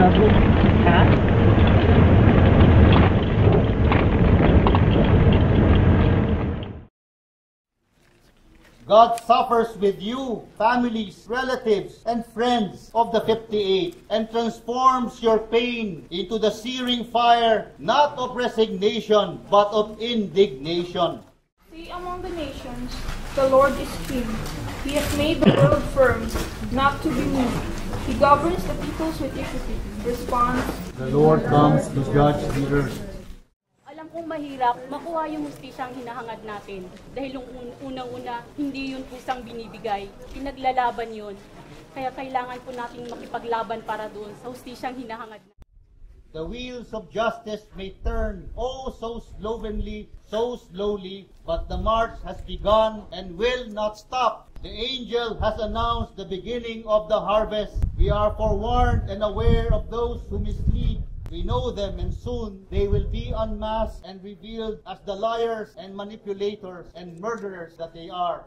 gago. Ha? God suffers with you, families, relatives, and friends of the 58, and transforms your pain into the searing fire, not of resignation, but of indignation. See among the nations, the Lord is king. He has made the world firm, not to be moved. He governs the peoples with equity. Response, The Lord comes to judge the earth. Alam kong mahirap makuha yung hustisyang hinahangad natin. Dahil yung unang-una, hindi yun kusang binibigay. Pinaglalaban yun. Kaya kailangan po natin makipaglaban para doon sa hustisyang hinahangad natin. The wheels of justice may turn, oh so slovenly, so slowly, but the march has begun and will not stop. The angel has announced the beginning of the harvest. We are forewarned and aware of those who mislead. We know them, and soon they will be unmasked and revealed as the liars and manipulators and murderers that they are.